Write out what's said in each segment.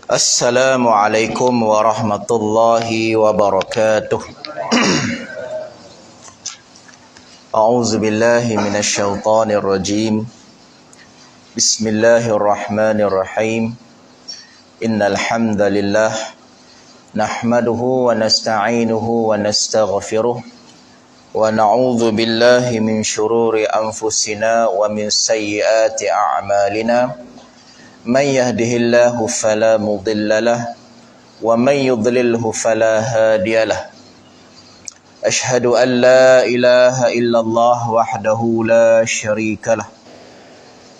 Assalamualaikum warahmatullahi wabarakatuh. A'udzu billahi minasyaitonir rajim. Bismillahirrahmanirrahim. Innal hamdalillah nahmaduhu wa nasta'inuhu wa nastaghfiruh wa na'udzu billahi min syururi anfusina wa min sayyiati a'malina. Man yahdihillahu fala mudilla lahu wa man yudlilhu fala hadiya lahu. Ashhadu an la ilaha illallah wahdahu la syarika lah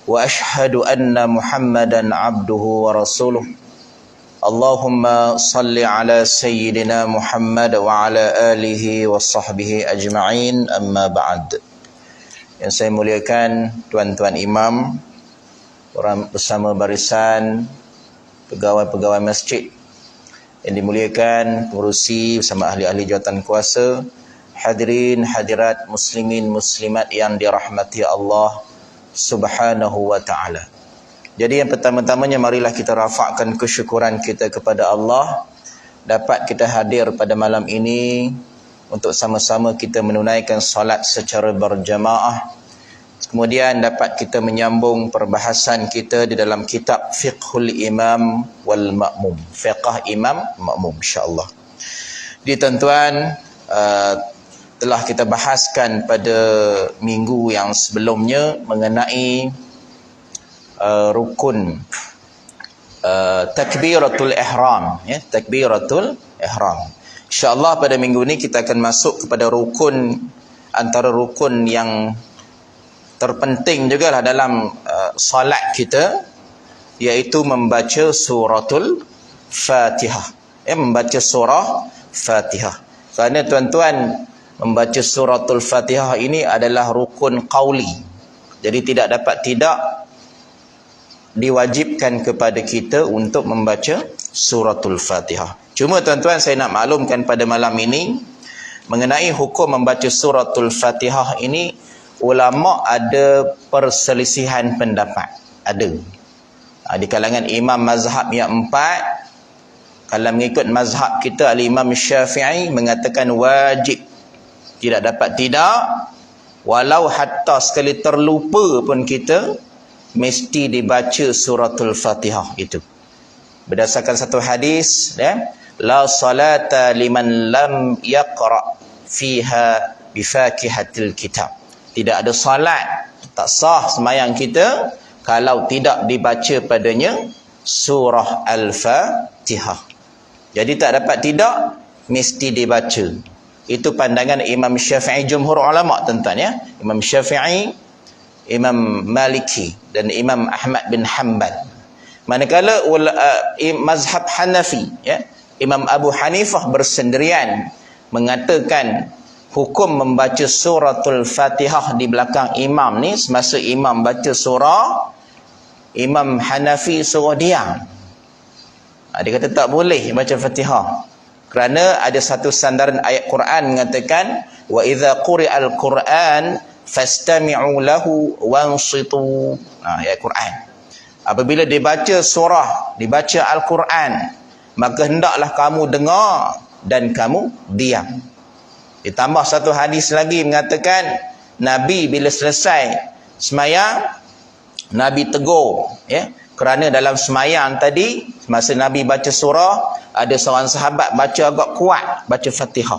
wa ashhadu anna Muhammadan abduhu wa rasuluh. Allahumma salli ala sayyidina Muhammad wa ala alihi wa sahbihi ajma'in, amma ba'd. Yang saya muliakan tuan-tuan imam, orang bersama barisan pegawai-pegawai masjid yang dimuliakan, pengurusi bersama ahli-ahli jawatan kuasa, hadirin hadirat muslimin muslimat yang dirahmati Allah Subhanahu wa taala. Jadi yang pertama-tamanya marilah kita rafakkan kesyukuran kita kepada Allah dapat kita hadir pada malam ini untuk sama-sama kita menunaikan solat secara berjamaah. Kemudian dapat kita menyambung perbahasan kita di dalam kitab Fiqhul Imam wal Ma'mum, Fiqh Imam Ma'mum, insya-Allah. Di tuan-tuan, telah kita bahaskan pada minggu yang sebelumnya mengenai rukun takbiratul ihram, ya, takbiratul ihram. Insya-Allah pada minggu ini kita akan masuk kepada rukun, antara rukun yang terpenting jugalah dalam salat kita, iaitu membaca suratul Fatihah. Membaca surah Fatihah. Kerana tuan-tuan, membaca suratul Fatihah ini adalah rukun qauli. Jadi tidak dapat tidak diwajibkan kepada kita untuk membaca suratul Fatihah. Cuma tuan-tuan, saya nak maklumkan pada malam ini mengenai hukum membaca suratul Fatihah ini, ulama ada perselisihan pendapat. Ada di kalangan imam mazhab yang empat. Kalau mengikut mazhab kita, al-Imam Syafi'i mengatakan wajib, tidak dapat tidak, walau hatta sekali terlupa pun kita mesti dibaca suratul Fatihah itu. Berdasarkan satu hadis, ya, la salata liman lam yaqra fiha bifakihatil kitab. Tidak ada salat, tak sah sembahyang kita kalau tidak dibaca padanya surah Al-Fatihah. Jadi tak dapat tidak, mesti dibaca. Itu pandangan Imam Syafi'i, jumhur ulama tuan-tuan, ya. Imam Syafi'i, Imam Maliki dan Imam Ahmad bin Hanbal. Manakala mazhab Hanafi, ya, Imam Abu Hanifah bersendirian mengatakan hukum membaca suratul Fatihah di belakang imam ni, semasa imam baca surah, Imam Hanafi suruh diam. Dia kata tak boleh baca Fatihah, kerana ada satu sandaran ayat Quran mengatakan wa idza quri'al Quran fastami'u lahu wansitu. Ayat Quran, apabila dibaca surah, dibaca Al-Quran, maka hendaklah kamu dengar dan kamu diam. Ditambah satu hadis lagi mengatakan Nabi bila selesai semayang, Nabi tegur, ya, kerana dalam semayang tadi masa Nabi baca surah, ada seorang sahabat baca agak kuat baca Fatihah.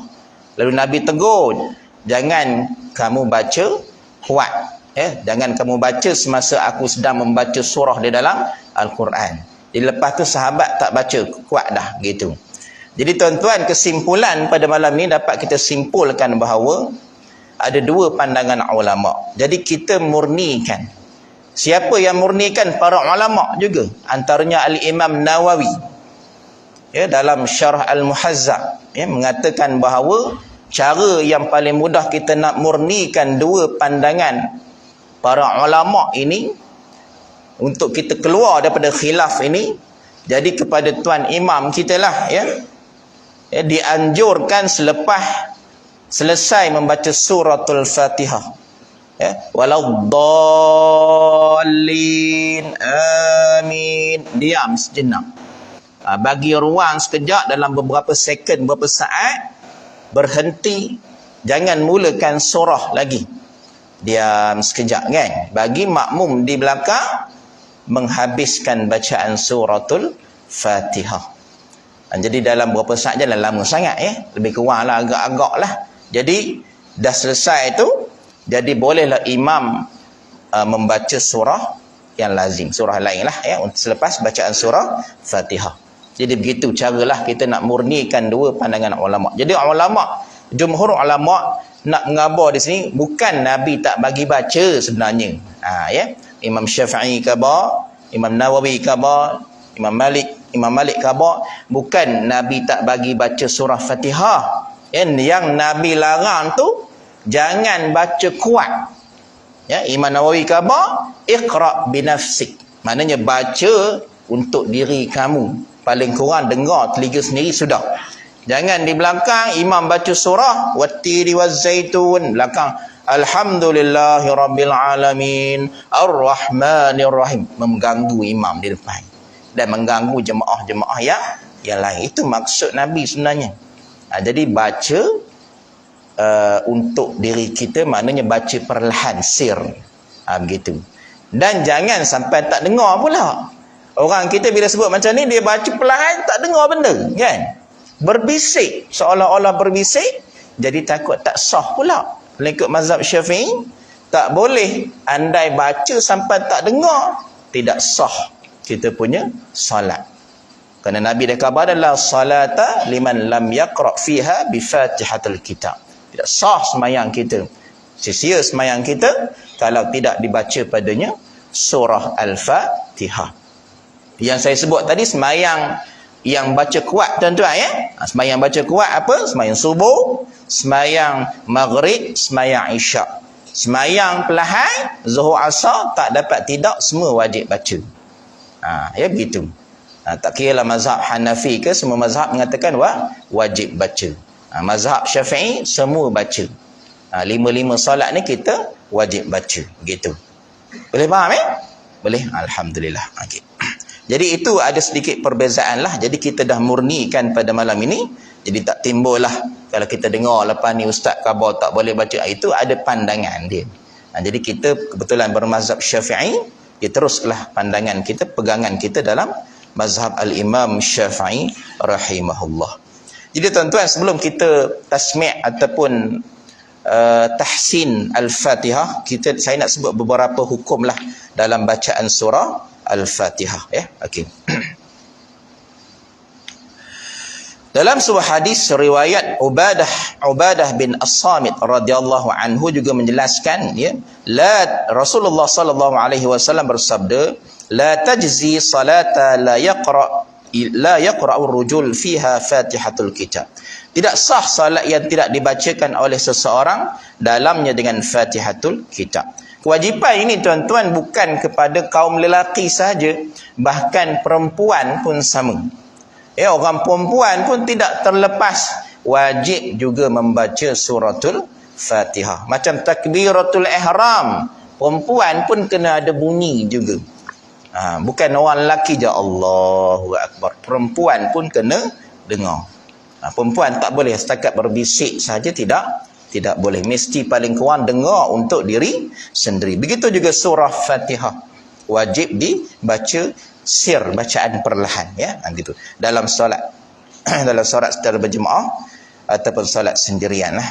Lalu Nabi tegur, jangan kamu baca kuat, ya, jangan kamu baca semasa aku sedang membaca surah di dalam Al-Quran. Jadi lepas tu sahabat tak baca kuat dah, gitu. Jadi tuan-tuan, kesimpulan pada malam ni dapat kita simpulkan bahawa ada dua pandangan ulama. Jadi kita murnikan. Siapa yang murnikan? Para ulama juga. Antaranya Al-Imam Nawawi, ya, dalam Syarah Al-Muhazzab, ya, mengatakan bahawa cara yang paling mudah kita nak murnikan dua pandangan para ulama ini untuk kita keluar daripada khilaf ini, jadi kepada tuan imam kita lah, ya, dianjurkan selepas selesai membaca suratul Fatihah, ya, waladdallin amin, diam sejenak. bagi ruang sekejap dalam beberapa second, beberapa saat, berhenti, jangan mulakan surah lagi, diam sekejap kan, bagi makmum di belakang menghabiskan bacaan suratul Fatihah. Jadi dalam berapa saat, jangan lama sangat lebih kurang lah, agak-agak lah. Jadi dah selesai tu, jadi bolehlah imam membaca surah yang lazim, surah lain lah selepas bacaan surah Fatihah. Jadi begitu caralah kita nak murnikan dua pandangan ulama. Jadi ulama, jumhur ulama nak mengabar di sini bukan Nabi tak bagi baca sebenarnya. Imam Syafi'i khabar, Imam Nawawi khabar, Imam Malik khabar, bukan Nabi tak bagi baca surah Fatihah. Yang Nabi larang tu jangan baca kuat. Imam Nawawi khabar, iqra binafsik, maknanya baca untuk diri kamu, paling kurang dengar telinga sendiri sudah. Jangan di belakang imam baca surah wattiri wazzaitun, belakang alhamdulillahirabbil alamin arrahmanirrahim, mengganggu imam di depan dan mengganggu jemaah-jemaah yang lain. Itu maksud Nabi sebenarnya. Jadi baca untuk diri kita, maknanya baca perlahan, sir, begitu. Dan jangan sampai tak dengar pula. Orang kita bila sebut macam ni, dia baca perlahan tak dengar benda kan, berbisik, seolah-olah berbisik, jadi takut tak sah pula. Ikut mazhab Syafi'i, tak boleh andai baca sampai tak dengar, tidak sah kita punya salat. Kerana Nabi dah khabar adalah salata liman lam yaqra fiha bi Fatihatul Kitab. Tidak sah semayang kita, sia-sia semayang kita kalau tidak dibaca padanya surah Al-Fatihah. Yang saya sebut tadi semayang yang baca kuat tuan-tuan semayang baca kuat apa? Semayang subuh, semayang maghrib, semayang isyak. Semayang perlahan, zuhur asar tak dapat tidak, semua wajib baca. Begitu. Tak kira lah mazhab Hanafi ke, semua mazhab mengatakan wajib baca. Mazhab Syafi'i semua baca. 5 solat ni kita wajib baca, begitu. Boleh faham Boleh, alhamdulillah. Okey. Jadi itu ada sedikit perbezaan lah. Jadi kita dah murnikan pada malam ini. Jadi tak timbul lah kalau kita dengar lepas ni ustaz khabar tak boleh baca. Itu ada pandangan dia. Jadi kita kebetulan bermazhab Syafi'i, dia teruslah pandangan kita, pegangan kita dalam mazhab al-Imam Syafi'i rahimahullah. Jadi tuan-tuan, sebelum kita tasmi' ataupun tahsin Al-Fatihah, saya nak sebut beberapa hukum lah dalam bacaan surah Al-Fatihah Okey. Dalam sebuah hadis riwayat Ubadah bin As-Samit radhiyallahu anhu juga menjelaskan Rasulullah sallallahu alaihi wasallam bersabda, la tajzi salata la yaqra'u rujul fiha Fatihatul Kitab. Tidak sah salat yang tidak dibacakan oleh seseorang dalamnya dengan Fatihatul Kitab. Kewajipan ini tuan-tuan bukan kepada kaum lelaki sahaja, bahkan perempuan pun sama. Orang perempuan pun tidak terlepas, wajib juga membaca suratul Fatihah. Macam takbiratul ihram, perempuan pun kena ada bunyi juga. Bukan orang lelaki je Allahu Akbar, perempuan pun kena dengar. Perempuan tak boleh setakat berbisik saja, tidak boleh, mesti paling kurang dengar untuk diri sendiri. Begitu juga surah Fatihah wajib dibaca sir, bacaan perlahan gitu. Dalam solat dalam solat secara berjemaah ataupun solat sendirian lah.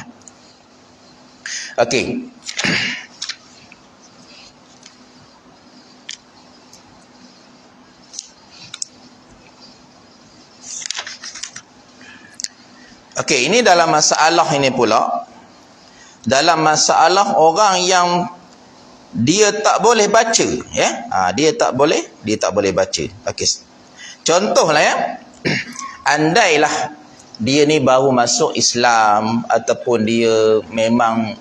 Okey. Okey, ini dalam masalah ini pula. Dalam masalah orang yang dia tak boleh baca, dia tak boleh baca. Okey. Contohlah andailah dia ni baru masuk Islam ataupun dia memang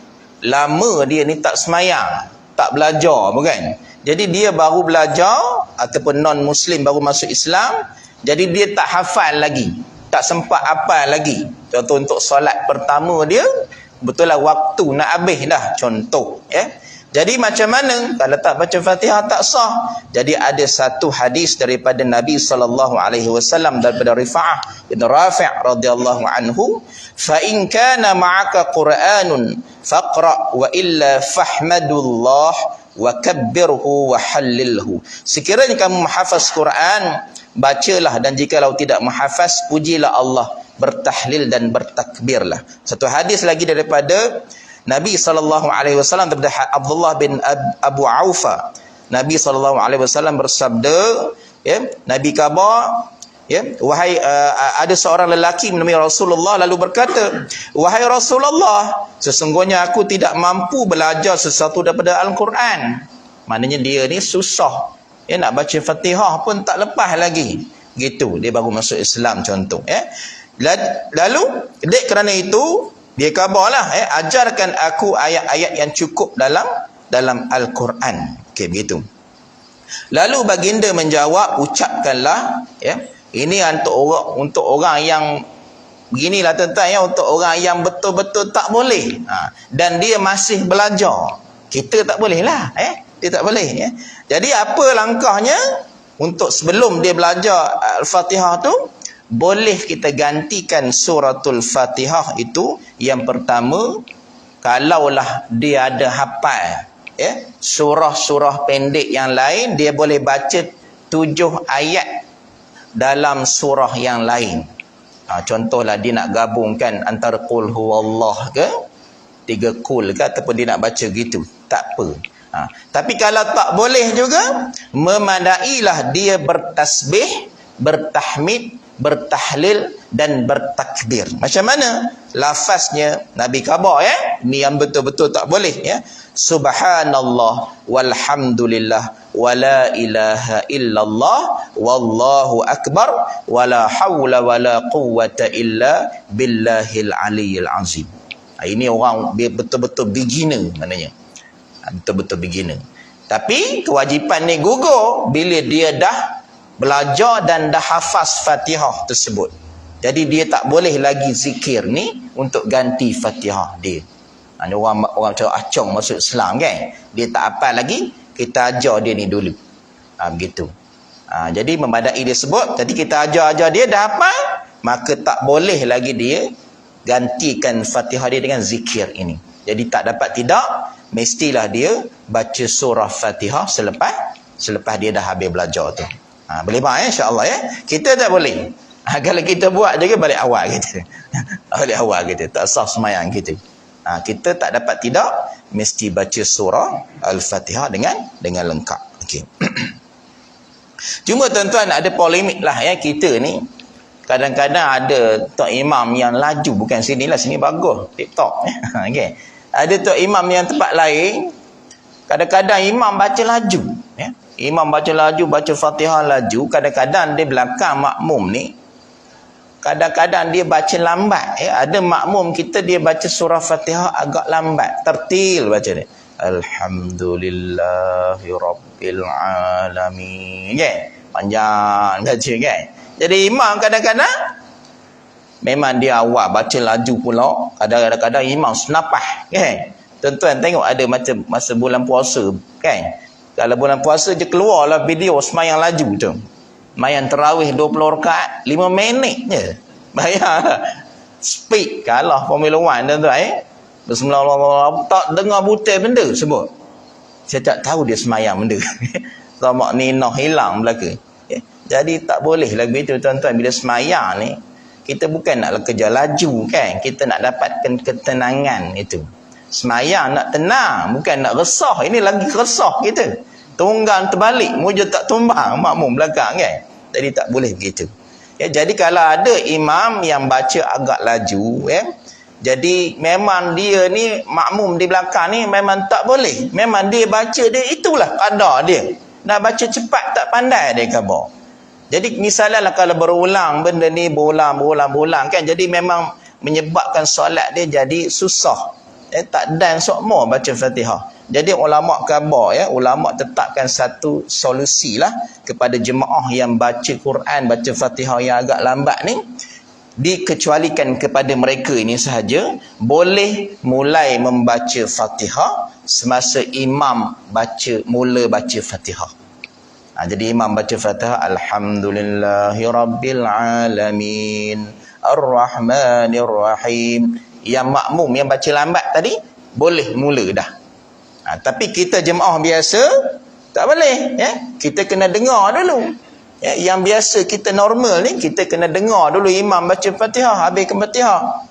lama dia ni tak semayang, tak belajar bukan. Jadi dia baru belajar ataupun non muslim baru masuk Islam, jadi dia tak hafal lagi, tak sempat hafal lagi. Contoh untuk solat pertama dia, betul lah waktu nak habis dah, contoh Jadi macam mana kalau tak baca Fatihah tak sah? Jadi ada satu hadis daripada Nabi SAW daripada Rifa'ah bin Rafi' radhiyallahu anhu, fa in kana ma'aka Qur'anun faqra wa illa fahmadullah wa kabbirhu wa hallilhu. Sekiranya kamu menghafaz Quran, bacalah, dan jikalau tidak menghafaz, pujilah Allah, bertahlil dan bertakbirlah. Satu hadis lagi daripada Nabi SAW daripada Abdullah bin Abu Aufa. Nabi SAW bersabda, ya, Nabi khabar, ya, wahai ada seorang lelaki menamai Rasulullah lalu berkata, wahai Rasulullah, sesungguhnya aku tidak mampu belajar sesuatu daripada Al-Quran. Maknanya dia ni susah, ya, nak baca Fatihah pun tak lepas lagi. Gitu, dia baru masuk Islam contoh, ya. Lalu dek kerana itu dia khabarlah, ajarkan aku ayat-ayat yang cukup dalam Al-Quran. Okey, begitu. Lalu baginda menjawab, ucapkanlah, ya, ini untuk orang yang beginilah tuan-tuan, ya, untuk orang yang betul-betul tak boleh, dan dia masih belajar. Kita tak boleh lah, dia tak boleh, ya. Jadi apa langkahnya untuk sebelum dia belajar Al-Fatihah tu? Boleh kita gantikan suratul Fatihah itu. Yang pertama, kalaulah dia ada hafal, ya, surah-surah pendek yang lain, dia boleh baca 7 ayat dalam surah yang lain. Contohlah dia nak gabungkan antara qul huwallah ke 3 qul ke, ataupun dia nak baca gitu, tak apa. Tapi kalau tak boleh juga, memadailah dia bertasbih, bertahmid, bertahlil dan bertakbir. Macam mana lafaznya? Nabi khabar, ya, ini yang betul-betul tak boleh, ya. Subhanallah walhamdulillah wala ilaha illallah wallahu akbar wala hawla wala quwwata illa billahil aliyyil azim. Ini orang betul-betul beginner, maknanya betul-betul beginner. Tapi kewajipan ni gugur bila dia dah belajar dan dah hafaz Fatihah tersebut. Jadi dia tak boleh lagi zikir ni untuk ganti Fatihah dia. Orang macam acong masuk Islam kan, dia tak hafal lagi, kita ajar dia ni dulu. Begitu. Jadi memadai dia sebut, jadi kita ajar dia dah hafal, maka tak boleh lagi dia gantikan Fatihah dia dengan zikir ini. Jadi tak dapat tidak, mestilah dia baca surah Fatihah selepas dia dah habis belajar tu. Boleh faham, insya-Allah, ya. Kita tak boleh. Kalau kita buat juga balik awal kita. Balik awal kita, tak sah sembahyang kita. Kita tak dapat tidak, mesti baca surah Al-Fatihah dengan lengkap. Okey. Cuma tuan-tuan, ada polemik lah, ya, kita ni. Kadang-kadang ada tok imam yang laju, bukan sini lah, sini bagus TikTok. Okey. Ada tok imam yang tempat lain, kadang-kadang imam baca laju, ya. Imam baca laju, baca Fatihah laju. Kadang-kadang dia belakang makmum ni, kadang-kadang dia baca lambat, ya. Ada makmum kita dia baca surah Fatihah agak lambat, tertil baca dia. Alhamdulillahi rabbil alamin, kan? Panjang baca, kan? Jadi imam kadang-kadang memang dia awal baca laju pula. Kadang-kadang imam senapah, kan? Tuan-tuan tengok ada macam masa bulan puasa, kan? Kalau bulan puasa je keluarlah video semayang laju tu. Semayang tarawih 20 rakaat 5 minit je. Bayar speed kalah Formula 1 tuan-tuan, Bismillah, tak dengar butir benda sebut. Saya tak tahu dia semayang benda. Sama Nina hilang belaka. Jadi tak boleh lagi itu tuan-tuan. Bila semayang ni, kita bukan nak kerja laju, kan? Kita nak dapatkan ketenangan itu. Semayang nak tenang, bukan nak resah. Ini lagi resah kita. Tunggang terbalik, mujur tak tumbang makmum belakang, kan? Jadi tak boleh begitu. Ya, jadi kalau ada imam yang baca agak laju, ya, jadi memang dia ni makmum di belakang ni memang tak boleh. Memang dia baca dia itulah kadar dia. Nak baca cepat tak pandai dia khabar. Jadi misalnya lah kalau berulang benda ni berulang kan, jadi memang menyebabkan solat dia jadi susah. Tak dan sokmo baca Fatihah. Jadi ulama khabar, ya, ulama tetapkan satu solusi lah kepada jemaah yang baca Quran, baca Fatihah yang agak lambat ni. dikecualikan kepada mereka ini sahaja boleh mulai membaca Fatihah semasa imam mula baca Fatihah. Jadi imam baca Fatihah, alhamdulillahirabbil alamin arrahmanir rahim. Yang makmum yang baca lambat tadi boleh mula dah. Tapi kita jemaah biasa tak boleh, ya. Kita kena dengar dulu. Ya, yang biasa kita normal ni, kita kena dengar dulu imam baca Fatihah, habiskan Fatihah,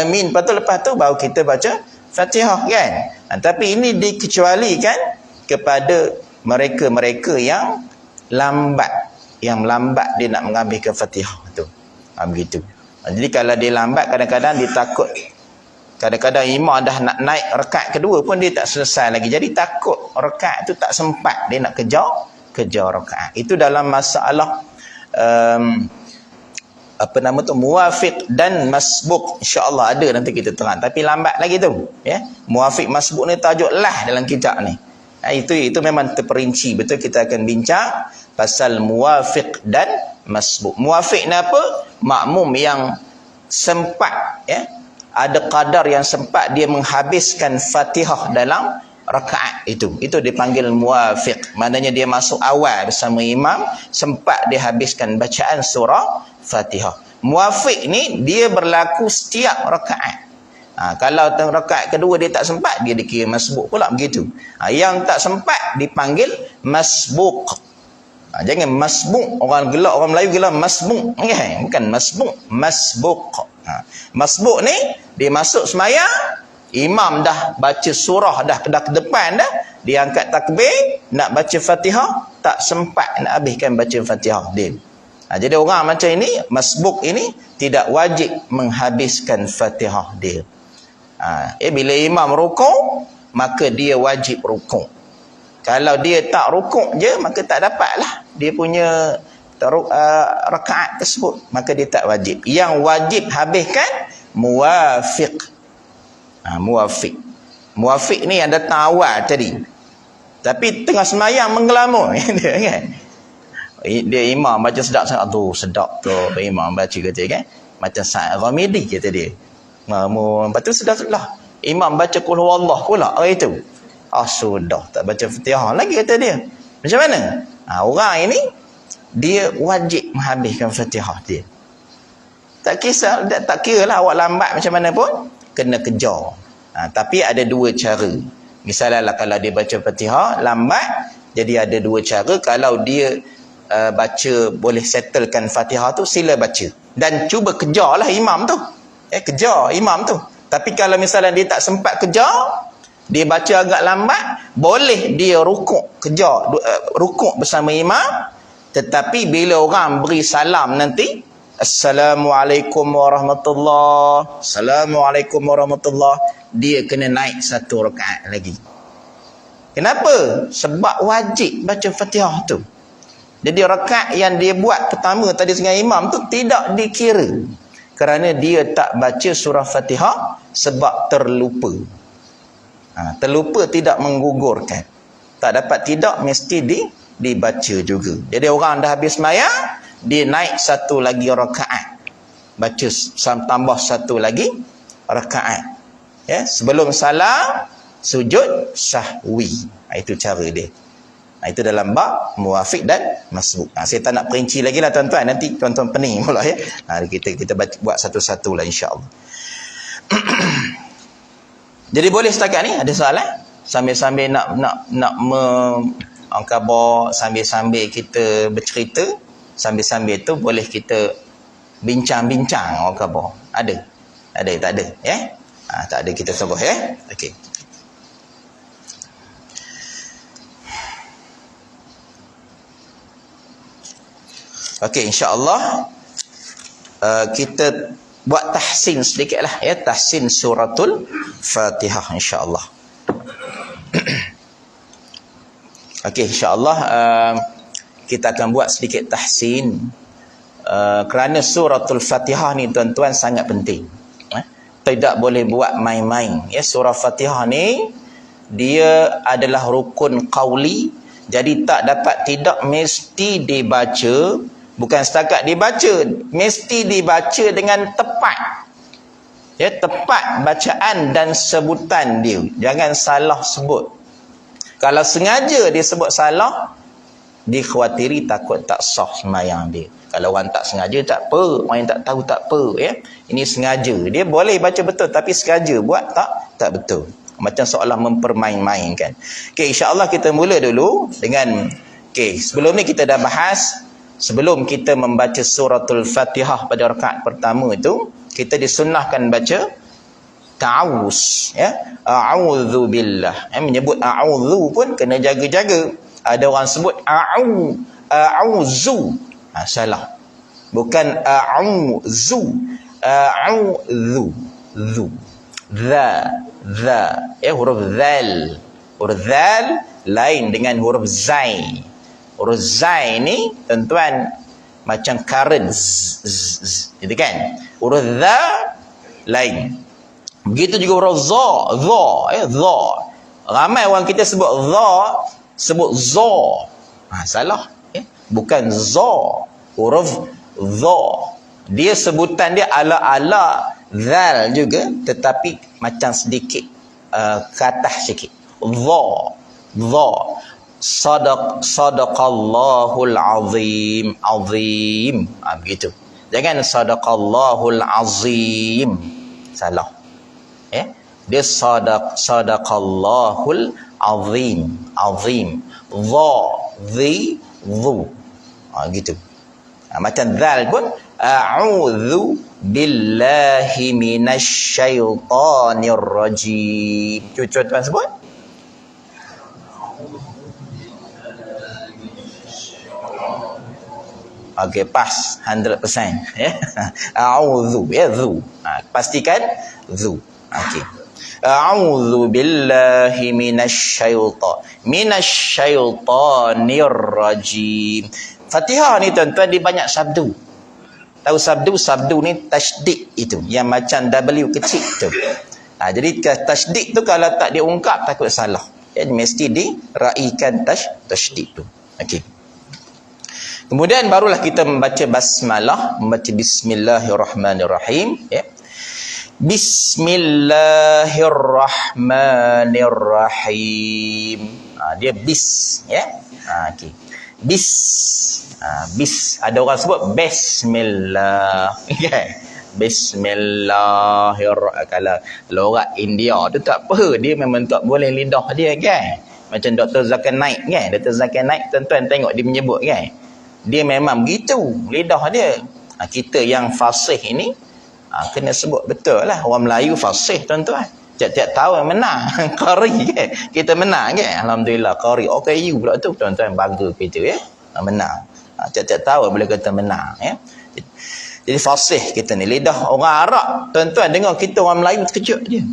amin, lepas tu baru kita baca Fatihah, kan. Tapi ini dikecualikan kepada mereka-mereka yang lambat dia nak mengambilkan Fatihah tu. Begitu. Jadi kalau dia lambat, kadang-kadang dia takut, kadang-kadang imam dah nak naik rakaat kedua pun dia tak selesai lagi, jadi takut rakaat tu tak sempat, dia nak kejar rakaat. Itu dalam masalah muwafiq dan masbuk. InsyaAllah ada nanti kita terang, tapi lambat lagi tu, ya. Muwafiq masbuk ni tajuk lah dalam kitab ni. Itu memang terperinci betul. Kita akan bincang pasal muwafiq dan masbuk. Muwafiq ni apa? Makmum yang sempat, ya, ada qadar yang sempat dia menghabiskan Fatihah dalam rakaat itu dipanggil muwafiq. Maknanya dia masuk awal bersama imam, sempat dia habiskan bacaan surah Fatihah. Muwafiq ni dia berlaku setiap rakaat. Kalau rakaat kedua dia tak sempat, dia dikira masbuk pula, begitu. Yang tak sempat dipanggil masbuk. Jangan masbuk, orang gelak, orang Melayu gelak masbuk, bukan masbuk, masbuk. Masbuk ni dia masuk semayang, imam dah baca surah dah ke depan dah, dia angkat takbir nak baca Fatihah, tak sempat nak habiskan baca Fatihah dia. Jadi orang macam ini, masbuk ini tidak wajib menghabiskan Fatihah dia. Bila imam rukuk, maka dia wajib rukuk. Kalau dia tak rukuk je, maka tak dapatlah dia punya rakaat tersebut, maka dia tak wajib. Yang wajib habiskan muwafiq. Muwafiq ni yang datang awal tadi, tapi tengah semayang menggelamun dia, kan. Dia imam baca sedap sangat tu, sedap tu imam baca, kata, kan, macam Sa'id Ghamidi kata dia. Lepas tu sedap-sedap imam baca qul huwallah pula itu. Sudah tak baca Fatihah lagi, kata dia. Macam mana? Orang ini dia wajib menghabiskan Fatihah dia. Tak kira lah awak lambat macam mana pun, kena kejar. Tapi ada dua cara. Misalnya kalau dia baca Fatihah lambat, jadi ada dua cara. Kalau dia baca boleh settlekan Fatihah tu, sila baca dan cuba kejarlah imam tu. Kejar imam tu. Tapi kalau misalnya dia tak sempat kejar, dia baca agak lambat, boleh dia rukuk, kejar rukuk bersama imam. Tetapi bila orang beri salam nanti, Assalamualaikum warahmatullahi, Assalamualaikum warahmatullahi, dia kena naik satu rakaat lagi. Kenapa? Sebab wajib baca Fatihah tu. Jadi rakaat yang dia buat pertama tadi dengan imam tu tidak dikira, kerana dia tak baca surah Fatihah sebab terlupa. Terlupa tidak menggugurkan. Tak dapat tidak, mesti dibaca juga. Jadi orang dah habis sembahyang, dia naik satu lagi rakaat, baca tambah satu lagi rakaat, ya, sebelum salam sujud sahwi. Itu cara dia. Itu dalam bab muwafiq dan masbuk. Saya tak nak perinci lagi lah tuan-tuan, nanti tuan-tuan pening pula, ya. Kita buat satu-satu lah, insya-Allah. Jadi boleh setakat ni ada soalan? Sambil-sambil nak khabar, sambil-sambil kita bercerita, sambil-sambil tu boleh kita bincang-bincang orang khabar. Ada? Tak ada, ya? Tak ada, kita sabar, ya? Okey. Okey, insya-Allah kita buat tahsin sedikitlah, ya, tahsin suratul Fatihah, insya-Allah. Okey, insya-Allah kita akan buat sedikit tahsin kerana suratul Fatihah ni tuan-tuan sangat penting. Tidak boleh buat main-main, ya. Surah Fatihah ni dia adalah rukun qauli, jadi tak dapat tidak mesti dibaca Bukan setakat dibaca, mesti dibaca dengan tepat. Ya, tepat bacaan dan sebutan dia. Jangan salah sebut. Kalau sengaja dia sebut salah, dikhawatiri takut tak sah sembahyang dia. Kalau orang tak sengaja tak apa, orang yang tak tahu tak apa, ya. Ini sengaja. Dia boleh baca betul tapi sengaja buat tak betul. Macam seolah mempermain-mainkan. Okey, insya-Allah kita mula dulu dengan sebelum ni kita dah bahas, sebelum kita membaca suratul Fatihah pada rakaat pertama itu, kita disunnahkan baca ta'awuz, ya. A'udzu billah. Menyebut a'udzu pun kena jaga-jaga. Ada orang sebut a'udzu. Salah. Bukan a'udzu. A'udzu. Zu. Za. Ya, huruf zal. Huruf zal lain dengan huruf zai. Huruf zai ni tuan-tuan macam current. Gitu kan? Huruf za lain. Begitu juga huruf za. Za. Ramai orang kita sebut za, sebut za. Salah. Bukan za. Huruf za. Dia sebutan dia ala-ala zal juga, tetapi macam sedikit katah sikit. Za. Sadaqallahul azim. Azim. Begitu. Jangan sadaqallahul azim. Salah. Dia sadaqallahul azim. Azim. Zu. Gitu. Macam zal pun a'udzu billahi minasyaitonir rajim. Cuba tuan sebut. Okey, pas 100%, ya. A'udzu, ya, zu. Pastikan zu. Okey. A'udzu billahi minasyaitonir rajim. Fatihah ni tuan-tuan dia banyak sabdu. Tahu sabdu? Sabdu ni tasydid itu, yang macam W kecil tu. Jadi tasydid tu kalau tak diungkap takut salah. Jadi mesti diraikan tasydid tu. Okey. Kemudian barulah kita membaca basmalah, membaca bismillahirrahmanirrahim, ya. Bismillahirrahmanirrahim. Dia bis, ya. Okey. Bis. Ada orang sebut bismillah. Bismillahirrahmanirrahim. Kalau orang India tu tak apa, dia memang tak boleh lidah dia, kan. Macam Dr. Zakir Naik, kan. Dr. Zakir Naik, tuan-tuan tengok dia menyebut, kan. Dia memang begitu lidah dia. Kita yang fasih ini kena sebut betul lah. Orang Melayu fasih, tuan-tuan. Tiap-tiap tahun menang. Qari, kan. Kita menang, kan. Alhamdulillah, Qari. OKU pula tu, tuan-tuan, bangga kita, ya. Menang. Tiap-tiap tahun boleh kata menang, ya. Jadi fasih kita ni. Lidah orang Arab, tuan-tuan, dengar kita orang Melayu terkejut je.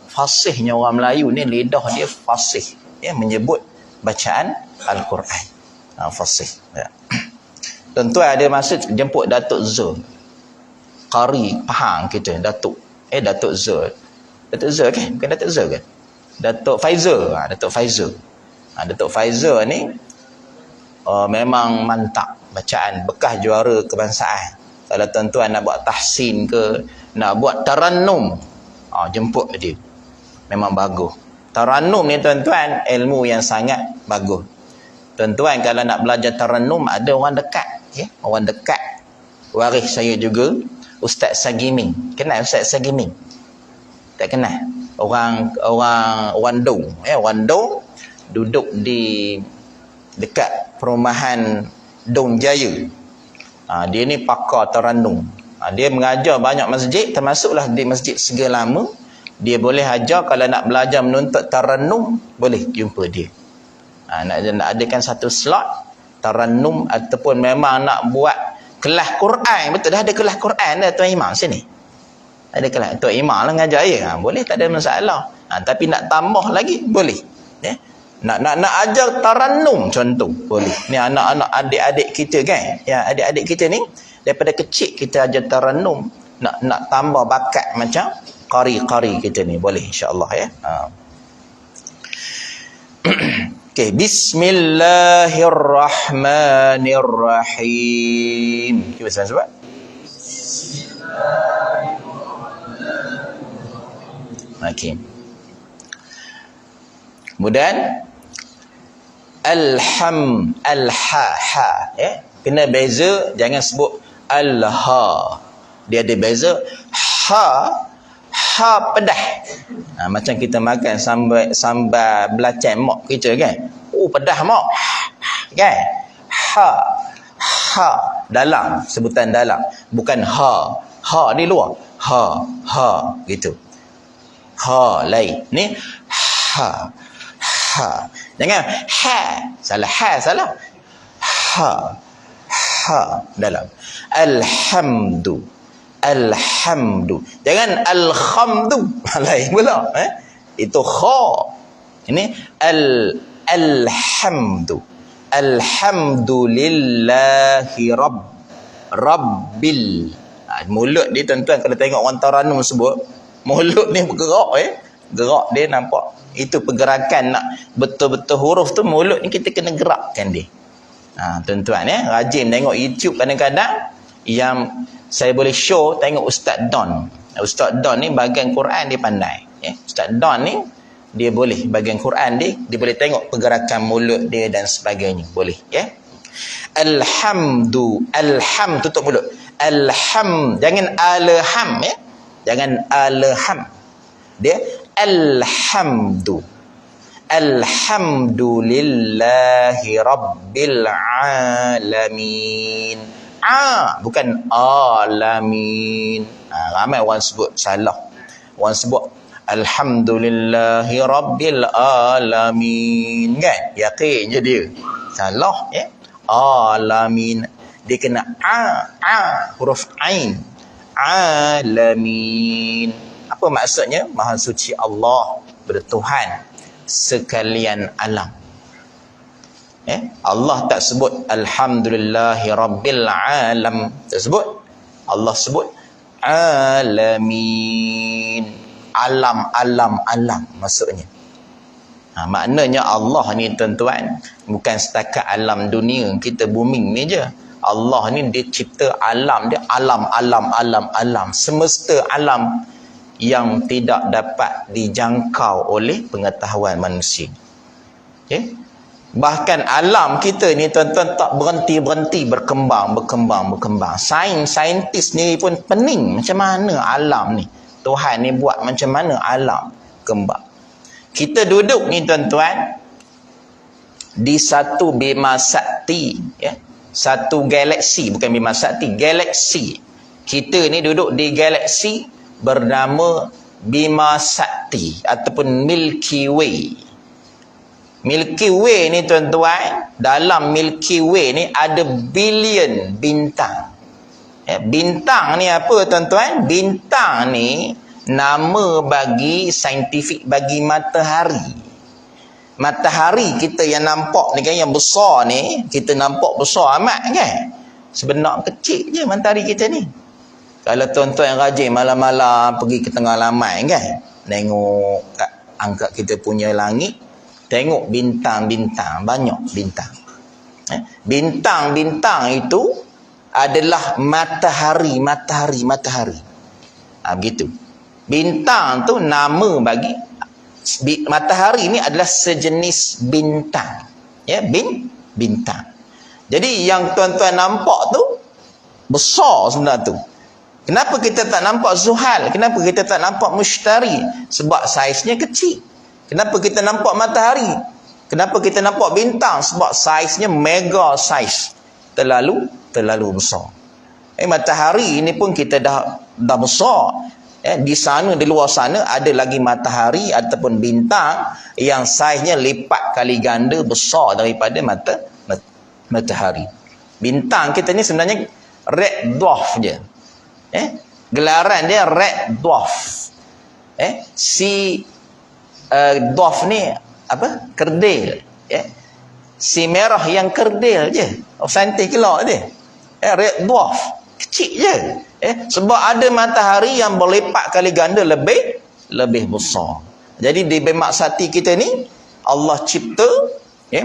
Fasihnya orang Melayu ni, lidah dia fasih, ya, menyebut bacaan Al-Quran. Fasih, ya. Tuan-tuan ada masa jemput Datuk Zul, Qari Pahang kita, Datuk Zul. Datuk Zul, kan? Bukan Datuk Zul, kan? Datuk Faizal. Datuk Faizal. Datuk Faizal ni memang mantap bacaan, bekas juara kebangsaan. Kalau tuan-tuan nak buat tahsin ke, nak buat tarannum, jemput dia. Memang bagus. Tarannum ni, tuan-tuan, ilmu yang sangat bagus. Tuan-tuan kalau nak belajar tarannum, ada orang dekat, ya. Orang dekat waris saya juga, Ustaz Sagiming. Kenal Ustaz Sagiming? Tak kenal? Orang Dong, ya. Orang Dong duduk di dekat perumahan Dong Jaya. Dia ni pakar tarannum. Dia mengajar banyak masjid, termasuklah di Masjid Segalama. Dia boleh ajar. Kalau nak belajar menuntut tarannum, boleh jumpa dia. Nak adakan satu slot tarannum, ataupun memang nak buat kelas Quran. Betul, dah ada kelas Quran dah Tuan Imam sini. Ada kelas Tuan Imam lah ngajar ya. Boleh, tak ada masalah. Tapi nak tambah lagi boleh, ya. Nak ajar tarannum contoh, boleh. Ni anak-anak adik-adik kita, kan. Ya, adik-adik kita ni daripada kecil kita ajar tarannum. Nak tambah bakat macam qari-qari kita ni, boleh, insya-Allah, ya. Okey, bismillahirrahmanirrahim. Cuba sebut. Okey. Kemudian al-ha, kena beza, jangan sebut al-ha. Dia ada beza. Ha pedas. Macam kita makan sambal belacan mak kita kan. Pedas mak. Kan? Ha dalam, sebutan dalam. Bukan ha. Ha di luar. Ha gitu. Ha lain. Ni ha. Jangan ha salah. Ha dalam. Alhamdu. Jangan alhamdu. Lain pula. Itu kha. Ini alhamdu. Alhamdulillahi rabbil. Mulut dia tuan-tuan kalau tengok orang Taranum sebut, mulut ni bergerak gerak dia nampak. Itu pergerakan nak betul-betul huruf tu, mulut ni kita kena gerakkan dia. Tuan-tuan rajin tengok YouTube kadang-kadang yang saya boleh show, tengok Ustaz Don. Ustaz Don ni bahagian Quran dia pandai. Ustaz Don ni dia boleh bahagian Quran dia boleh tengok pergerakan mulut dia dan sebagainya. Boleh, alhamdu, tutup mulut. Jangan alham, jangan alham. Dia alhamdu. Alhamdulillahi rabbil alamin. Bukan alamin. Ramai orang sebut salah. Orang sebut alhamdulillahi rabbil alamin, kan? Yakin je dia. Salah, alamin. Dia kena huruf ain. Alamin. Apa maksudnya? Maha suci Allah, bertuhan sekalian alam. Allah tak sebut alhamdulillahi rabbil alam, tak sebut. Allah sebut alamin. Alam maksudnya. Maknanya Allah ni tuan-tuan bukan setakat alam dunia kita bumi ni je. Allah ni dia cipta alam dia, alam semesta alam yang tidak dapat dijangkau oleh pengetahuan manusia. Bahkan alam kita ni tuan-tuan tak berhenti berkembang. Saintis ni pun pening macam mana alam ni. Tuhan ni buat macam mana alam kembang. Kita duduk ni tuan-tuan di satu Bima Sakti, satu galaksi, bukan Bima Sakti, galaksi. Kita ni duduk di galaksi bernama Bima Sakti ataupun Milky Way. Milky Way ni tuan-tuan, dalam Milky Way ni ada bilion bintang. Bintang ni apa tuan-tuan? Bintang ni nama bagi saintifik bagi matahari. Matahari kita yang nampak ni kan, yang besar ni, kita nampak besar amat kan? Sebenar kecil je matahari kita ni. Kalau tuan-tuan yang rajin malam-malam pergi ke tengah lamai kan, tengok angkat kita punya langit, tengok bintang-bintang, banyak bintang. Bintang-bintang itu adalah matahari. Begitu. Bintang tu nama bagi matahari ni adalah sejenis bintang. Bintang. Jadi yang tuan-tuan nampak tu besar sebenarnya tu. Kenapa kita tak nampak Zuhal? Kenapa kita tak nampak Mushtari? Sebab saiznya kecil. Kenapa kita nampak matahari? Kenapa kita nampak bintang? Sebab saiznya mega saiz. Terlalu besar. Matahari ini pun kita dah besar. Di sana, di luar sana ada lagi matahari ataupun bintang yang saiznya lipat kali ganda besar daripada matahari. Bintang kita ni sebenarnya red dwarf je. Gelaran dia red dwarf. Si dwarf ni apa? Kerdil. Si merah yang kerdil je. Saintis kelak dia. Red dwarf. Kecil je. Sebab ada matahari yang berlipat kali ganda lebih besar. Jadi di Bima Sakti kita ni Allah cipta Ya.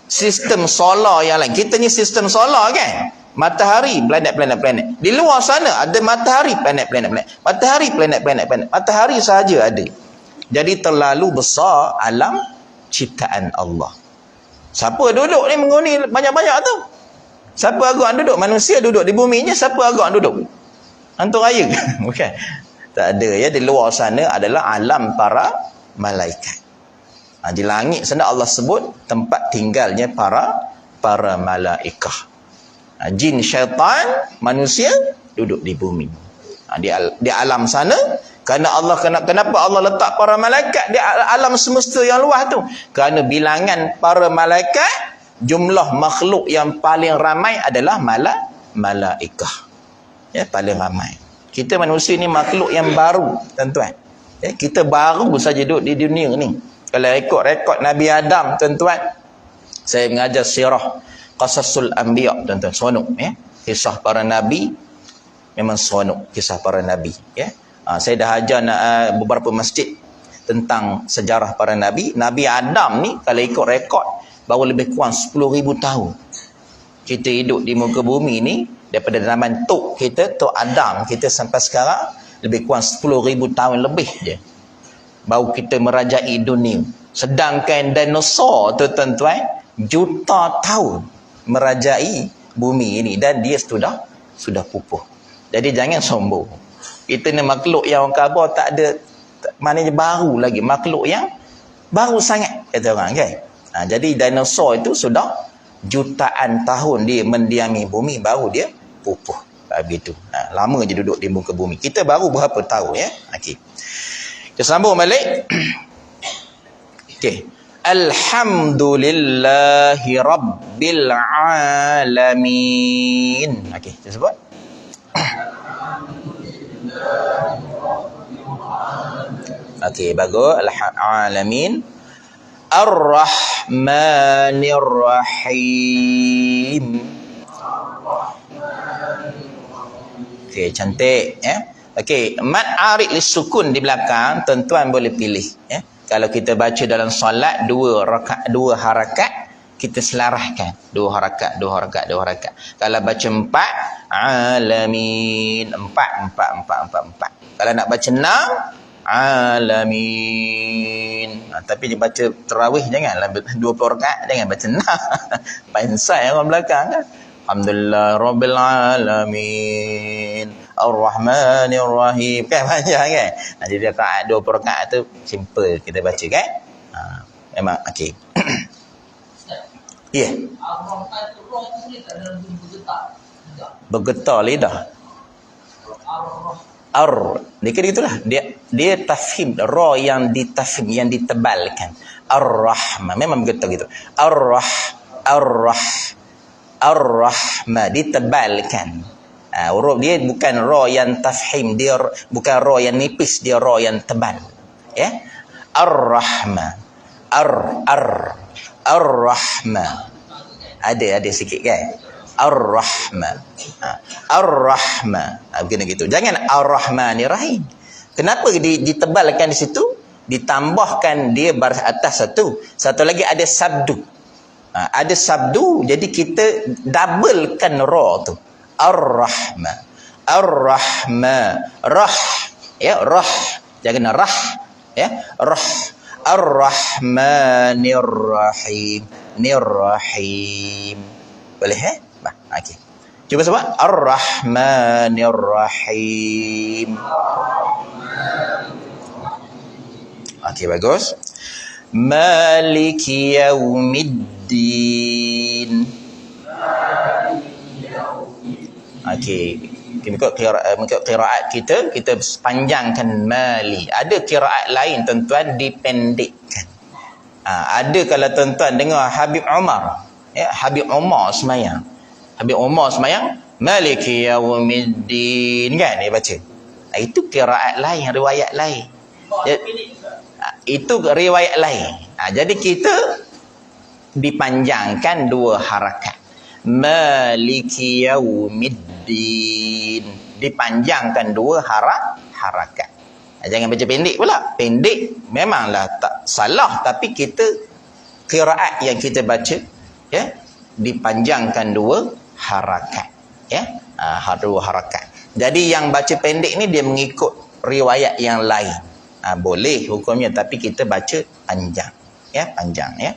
Sistem solar yang lain. Kita ni sistem solar kan? Matahari, planet. Di luar sana ada matahari, planet. Matahari, planet. Matahari sahaja ada. Jadi terlalu besar alam ciptaan Allah. Siapa duduk ni menghuni banyak-banyak tu? Siapa agak duduk? Manusia duduk di bumi je, siapa agak duduk? Hantu raya? Bukan. Tak ada ya. Di luar sana adalah alam para malaikat. Di langit sana Allah sebut tempat tinggalnya para malaikah. Jin, syaitan, manusia duduk di bumi. Di alam sana, kerana Allah kenapa Allah letak para malaikat di alam semesta yang luas tu? Kerana bilangan para malaikat, jumlah makhluk yang paling ramai adalah malaikah. Ya, paling ramai. Kita manusia ni makhluk yang baru, tuan-tuan. Ya, kita baru saja duduk di dunia ni. Kalau ikut rekod Nabi Adam, tuan-tuan, saya mengajar sirah Qasasul Anbiya, tuan-tuan, seronok ya. Kisah para nabi memang seronok, kisah para nabi ya. Saya dah ajar beberapa masjid tentang sejarah para nabi. Nabi Adam ni kalau ikut rekod baru lebih kurang 10,000 tahun. Kita hidup di muka bumi ni daripada zaman Tok kita, Tok Adam kita sampai sekarang lebih kurang 10,000 tahun lebih je baru kita merajai dunia. Sedangkan dinosaur tu, tuan-tuan, juta tahun merajai bumi ini dan dia sudah pupuh. Jadi jangan sombong. Kita ni makhluk yang orang khabar tak ada, maknanya baru lagi, makhluk yang baru sangat kata orang kan. Jadi dinosaur itu sudah jutaan tahun dia mendiami bumi baru dia pupuh. Begitu. Lama je duduk di muka bumi. Kita baru berapa tahun ya. Okey. Kita sambung balik. Okey. Alhamdulillahi Rabbil Alamin. Okey, kita sebut. Okey, bagus. Alamin. Ar-Rahmanir Rahim. Okey, cantik ya. Okey, mad arid li sukun di belakang, tuan-tuan boleh pilih ya. Kalau kita baca dalam solat dua harakat, kita selarahkan dua harakat. Kalau baca 4 alamin, 4. Kalau nak baca 6 alamin. Tapi dia baca tarawih janganlah 20 rakaat, jangan baca 6. Pansai orang belakang kan. Alhamdulillah Rabbil Alamin Ar-Rahmanir Rahim. Kan panjang kan. Jadi rakaat 20 rakaat tu simple kita baca kan. Memang okey. Ya. Ar-Rahman tu roh tu ni tak ada bergetar. Bergetar lidah. Dia kira gitulah. Dia tafhim, ra yang ditafhim, yang ditebalkan. Ar-Rahman memang bergetar gitu. Ar-Rahman ditebalkan. Huruf dia bukan ra yang tafhim, dia bukan ra yang nipis, dia ra yang tebal. Ya. Ar-Rahman. Ar-Rahman. Ada sikit kan? Ar-Rahman. Ar-Rahman. Begini gitu. Jangan Ar-Rahmanir Rahim. Kenapa ditebalkan di situ? Ditambahkan dia baris atas satu lagi ada sabdu. Ada sabdu, jadi kita doublekan ra tu. Ar-Rahman. Ar-Rahman. Rah. Ya, rah. Jangan rah. Ya, rah. Ar-Rahmanir Rahim. Nir-Rahim. Boleh okey. Cuba sebut Ar-Rahmanir Rahim. Okey, bagus. Maliki Yaumiddin. Okey, mengikut qiraat kita panjangkan mali. Ada qiraat lain tuan-tuan dipendekkan. Ada kalau tuan-tuan dengar Habib Umar, ya, Habib Umar semayang Maliki Yaumiddin kan dia baca. Itu qiraat lain, riwayat lain. Itu riwayat lain. Jadi kita dipanjangkan dua harakat. Maliki Yaumiddin dipanjangkan dua harakat. Jangan baca pendek pula. Pendek memanglah tak salah, tapi kita qiraat yang kita baca, ya, dipanjangkan 2 harakat, ya. Dua harakat. Jadi yang baca pendek ni dia mengikut riwayat yang lain. Boleh hukumnya, tapi kita baca panjang, ya, panjang, ya.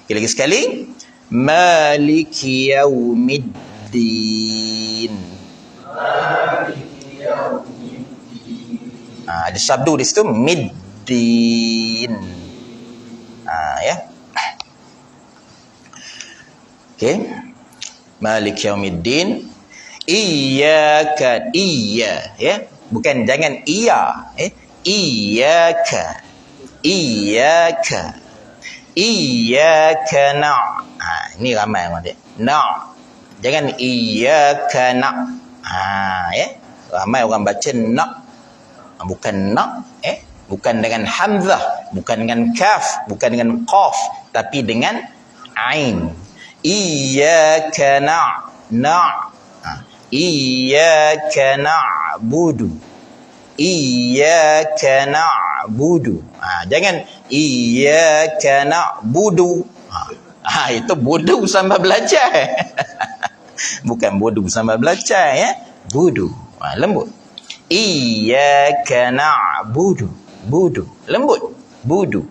Okay, lagi sekali, Maliki Yaumiddin. Ada sabdu di situ, middin. Ya. Okey. Maliki Yaumiddin. Iyyaka, ya. Bukan, jangan iya, Iyyaka. Iyyaka ini ramai orang dia. Jangan iyyaka ya. Ramai orang baca bukan bukan dengan hamzah, bukan dengan kaf, bukan dengan qaf, tapi dengan ain. Iyyaka iyyaka na'budu. Iyyaka na'budu. Jangan iyyaka na'budu. Itu bodoh sambil belajar. Bukan bodoh sambil belajar, ya. Budu. Lembut. Iyyaka na'budu. Budu. Lembut. Budu.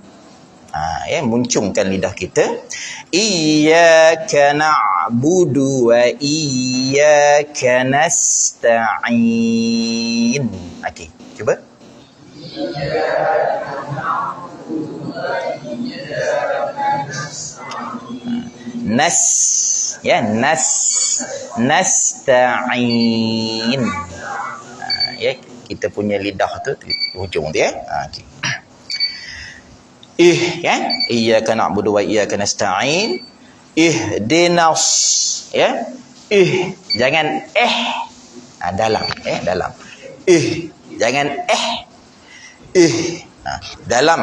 Ya, muncungkan lidah kita. Iyyaka na'budu wa iyyaka nasta'in. Okey, cuba. Nasta'in. Ya, kita punya lidah tu hujung dia. Okey. Kan? Iyyaka na'budu wa iyyaka nasta'in. Ihdinas, ya. Jangan dalam, dalam. Jangan dalam.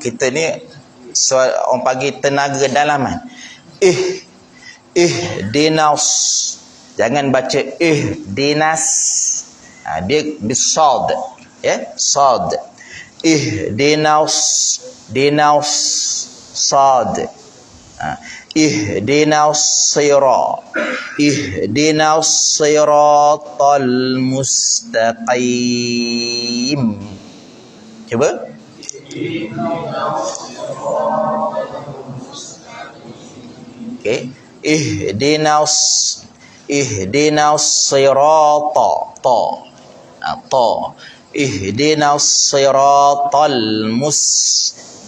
Kita ni orang panggil tenaga dalaman. Ihdinas. Jangan baca ihdinas. Dia sad, ya, sad. Ihdinas sad. Ihdinas siratal mustaqim. Cuba. Okey. Ihdinas sirata ihdinas siratal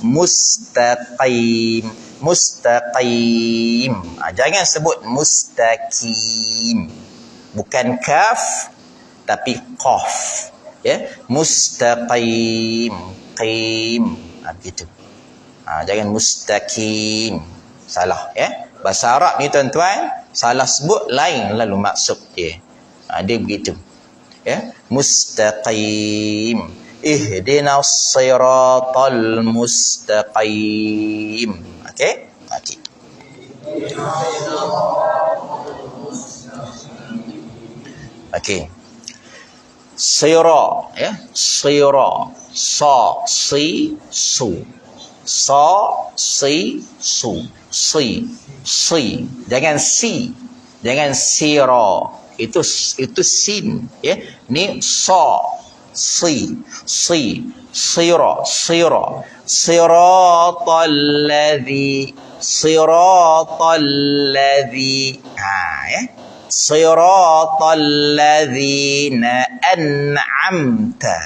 mustaqim. Jangan sebut mustaqim, bukan kaf tapi qaf, ya. Mustaqim, qim, begitu. Jangan mustaqim, salah, ya. Bahasa Arab ni tuan-tuan, salah sebut lain lalu maksud dia. Dia begitu, ya. Mustaqim. Ihdinas siratal mustaqim. Okey? Okey. Okey. Sira, ya. Sira. Sa, si, su. Sa, si, su. Si. Jangan si. Jangan sira. Itu sin, ya. Ni sa. Si, siratal ladzi, ya. Siratal ladzina an'amta.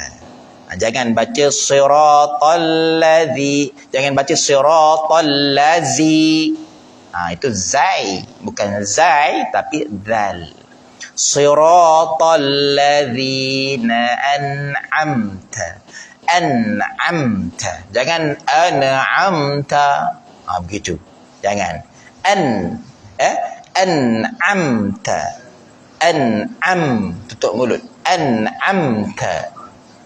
Jangan baca siratal ladzi, jangan baca siratal ladzi. Itu zai, bukan zai tapi zal. Siratal ladzina an'amta. Jangan an'amta. Begitu. Jangan. An'am. Tutup mulut. An'amta.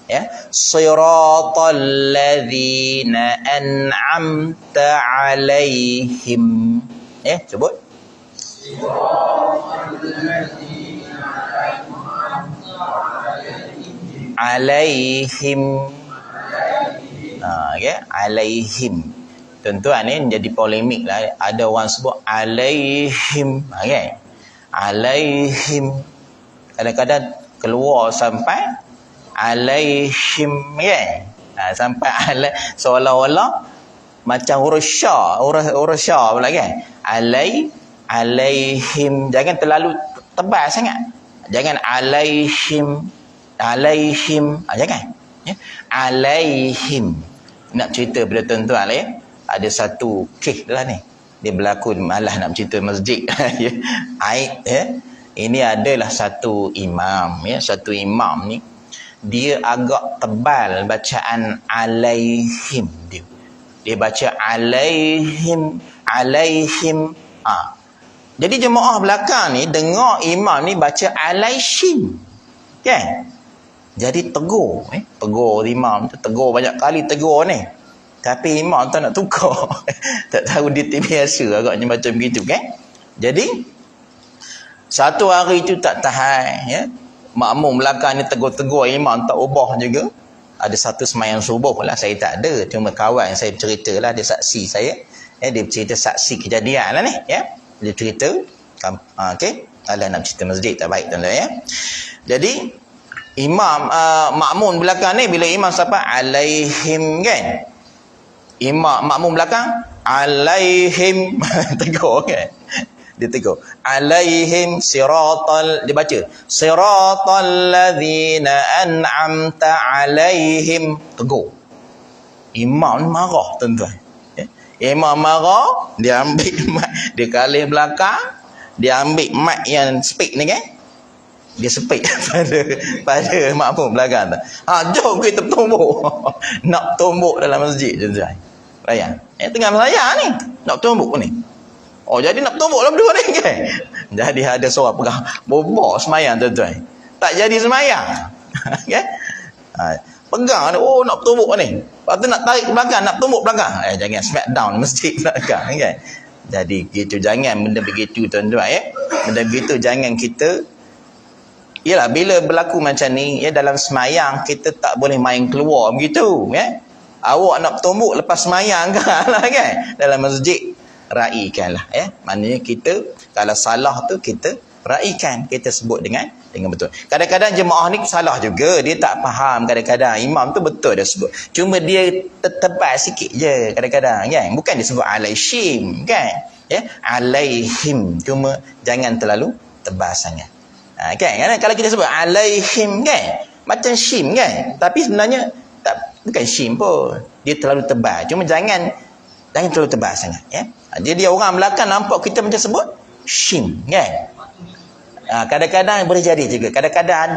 Ya. Siratal ladzina an'amta alaihim. Ya, sebut. Alaihim. Ya, alaihim. Tuan-tuan ni jadi polemik lah. Ada orang sebut alaihim, kan? Alaihim. Kadang-kadang keluar sampai alaihim, kan? Sampai seolah-olah macam huruf sya, huruf sya pula, kan? Alaihim. Jangan terlalu tebal sangat. Jangan alaihim. Jangan. Ya? Alaihim. Nak cerita pada tuan-tuan lah, ya. Ada satu kes lah ni. Dia berlaku, malah nak cerita masjid. Aib, ya. Ini adalah satu imam, ya. Satu imam ni, dia agak tebal bacaan alaihim dia. Dia baca alaihim. Jadi jemaah belakang ni dengar imam ni baca alaihim, kan? Jadi tegur, tegur imam tu, tegur banyak kali tegur ni. Tapi imam tak nak tukar. Tak tahu dia biasa agaknya macam begitu, kan? Jadi satu hari tu tak tahan, ya. Makmum belakang ni tegur-tegur imam tak ubah juga. Ada satu semayang subuh lah, saya tak ada, cuma kawan saya ceritalah, dia saksi saya. Dia cerita saksi kejadian lah ni, ya. Dia cerita, okey. Alah nak cerita masjid tak baik tuan-tuan, ya. Jadi imam makmum belakang ni bila imam sampai alaihim, kan? Imam makmum belakang alaihim tegur, kan? Dia tegur alaihim siratal, dia baca siratal ladzina an'amta alaihim, tegur. Imam marah tuan-tuan. Imam marah, dia ambil mic, dia kalih belakang, dia ambil mic yang speak ni, kan? Dia speak pada makmum belakang tu. Jom kita tumbuk. Nak tumbuk dalam masjid, tuan-tuan. Bayang. Tengah melayang ni, nak tumbuk ni. Oh, jadi nak tumbuk lah berdua ni, kan? Jadi ada seorang pegang bobok semayang, tuan-tuan. Tak jadi semayang. Kan? Pegang ni, oh nak tumbuk ni. Lepas tu nak tarik ke belakang, nak tumbuk belakang. Jangan smack down masjid belakang, kan? Jadi gitu, jangan benda begitu, tuan-tuan, ya. Benda begitu jangan kita. Yalah, bila berlaku macam ni, ya, dalam semayang kita tak boleh main keluar begitu, ya. Awak nak tumbuk lepas semayang kan, lah, kan? Dalam masjid raikanlah, ya. Maknanya kita kalau salah tu kita raikan, kita sebut dengan betul. Kadang-kadang jemaah ni salah juga, dia tak faham. Kadang-kadang imam tu betul dia sebut, cuma dia tertebal sikit je kadang-kadang, kan? Bukan dia sebut alaihim, kan? Ya, alaihim, cuma jangan terlalu tebal sangat. Kan? Kalau kita sebut alaihim, kan? Macam shim, kan? Tapi sebenarnya bukan shim pun, dia terlalu tebal, cuma jangan terlalu tebal sangat, ya. Jadi orang belakang nampak kita macam sebut shim, kan? Kadang-kadang boleh jadi juga, kadang-kadang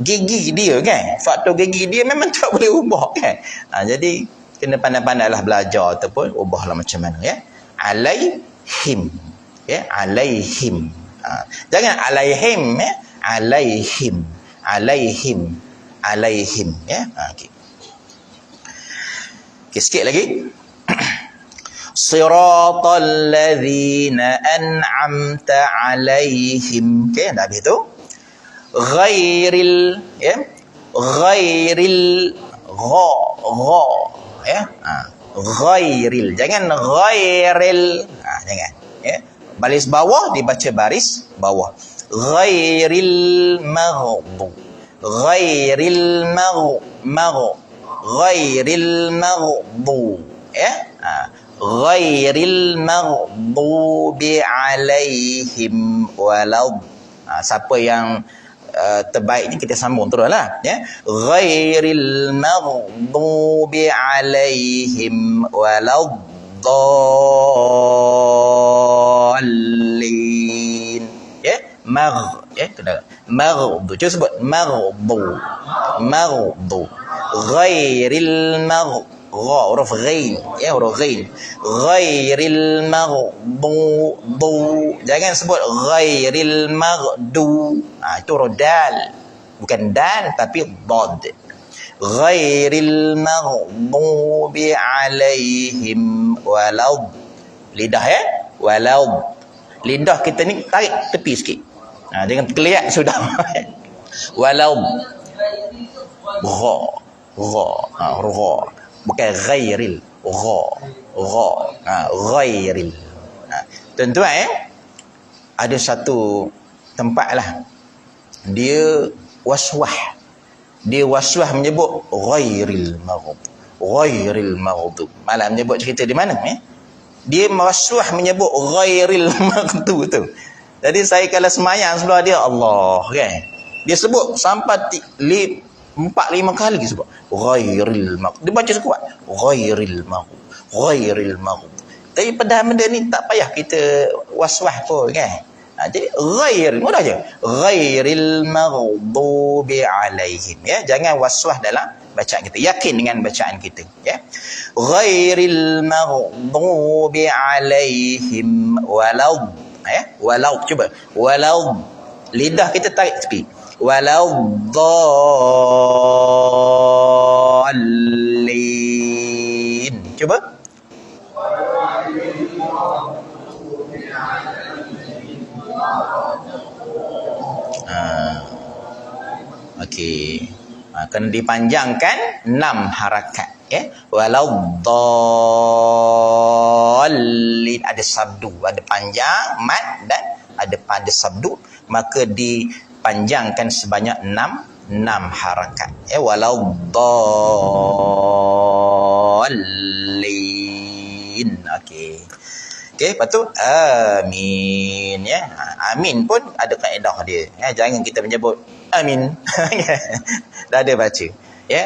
gigi dia, kan? Faktor gigi dia memang tak boleh ubah, kan? Jadi kena pandai-pandailah belajar ataupun ubahlah macam mana, ya. Alaihim, ya, alaihim. Jangan alaihim, ya. Alaihim, ya. Okey. Sikit lagi. Siratal ladzina an'amta alaihim, okey, dah habis tu. Ghairil, ya. Ghairil, gha, ya. Ghairil, jangan ghairil. Jangan, ya. Baris bawah dibaca baris bawah. Ghairil maghdu, ghairil ghairil maghdu, ya. Ghairil maghdubi alaihim walad. Siapa yang terbaik ni kita sambung teruslah, ya. Ghairil maghdubi alaihim walad dallin, ya. Ya, kena maghdu, cuba sebut maghdu ghairil maghdu, huruf ghain, ya, huruf ghain. Ghairil maghdu, jangan sebut ghairil maghdu. Itu huruf dal, bukan dal tapi dad. Ghairil maghdubi alaihim walad. Lidah, ya, walad. Lidah kita ni tarik tepi sikit. Jangan terkeliat sudah. Walad. Ra. Bukan ghairil. Ghairil. Tuan-tuan ada satu tempat lah dia waswah menyebut ghairil maghdub. Malam menyebut cerita di mana dia waswah menyebut ghairil maghdub tu. Jadi saya kalau semayang sebelah dia Allah kan, dia sebut sampai 4-5 kali sebut ghairil maghdub. Dia baca sekuat ghairil maghdub. Tapi pada benda ni tak payah kita waswah pun kan. Jadi ghair mudah je, ghairil maghdubi alaihim, ya. Jangan waswah dalam bacaan kita, yakin dengan bacaan kita, ya. Ghairil maghdubi alaihim walau, ya. Walau, cuba walau, lidah kita tarik tepi, walau dhallin, cuba okey. Kena dipanjangkan 6 harakat, ya. Walau dhallin, ada sabdu, ada panjang mad dan ada sabdu, maka dipanjangkan sebanyak 6 harakat, ya. Walau dhallin. Okey. Okey, lepas tu amin, ya. Amin pun ada kaedah dia, ya. Jangan kita menyebut amin. Dah ada baca, ya.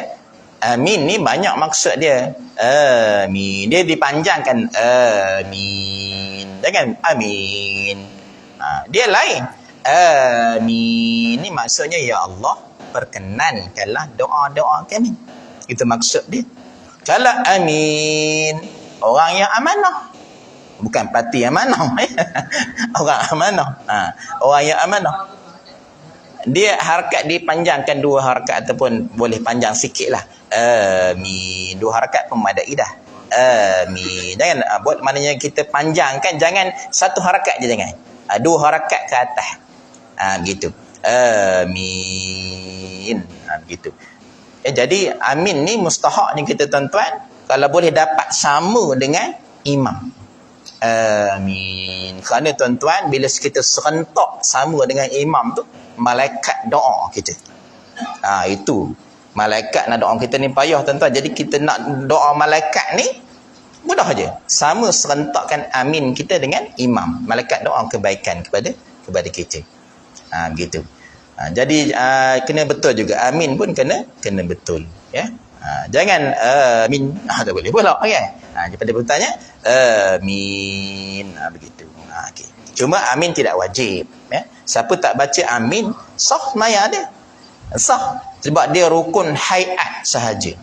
Amin ni banyak maksud dia. Amin, dia dipanjangkan amin, jangan amin. Dia lain. Amin ni maksudnya ya Allah, perkenankanlah doa-doa kami. Itu maksud dia. Kalau amin, orang yang amanah, bukan parti amanah. Orang amanah. Orang yang amanah, dia harakat dipanjangkan 2 harakat ataupun boleh panjang sikit lah. Amin, 2 harakat pun madai dah. Amin, jangan buat maknanya kita panjangkan, jangan 1 harakat je, jangan 2 harakat ke atas. Begitu. Amin. Begitu. Jadi amin ni mustahak ni kita tuan-tuan kalau boleh dapat sama dengan imam. Amin. Kerana tuan-tuan bila kita serentak sama dengan imam tu, malaikat doa kita. Itu malaikat nak doa kita ni payah tuan-tuan. Jadi kita nak doa malaikat ni mudah je. Sama serentakkan amin kita dengan imam. Malaikat doa kebaikan kepada kita. Begitu. Jadi kena betul juga. Amin pun kena betul, ya. Jangan amin tak boleh pula, kan. Daripada bertanya amin, begitu. Okey. Cuma amin tidak wajib, ya. Siapa tak baca amin sah maya dia. Sah sebab dia rukun haiat sahaja.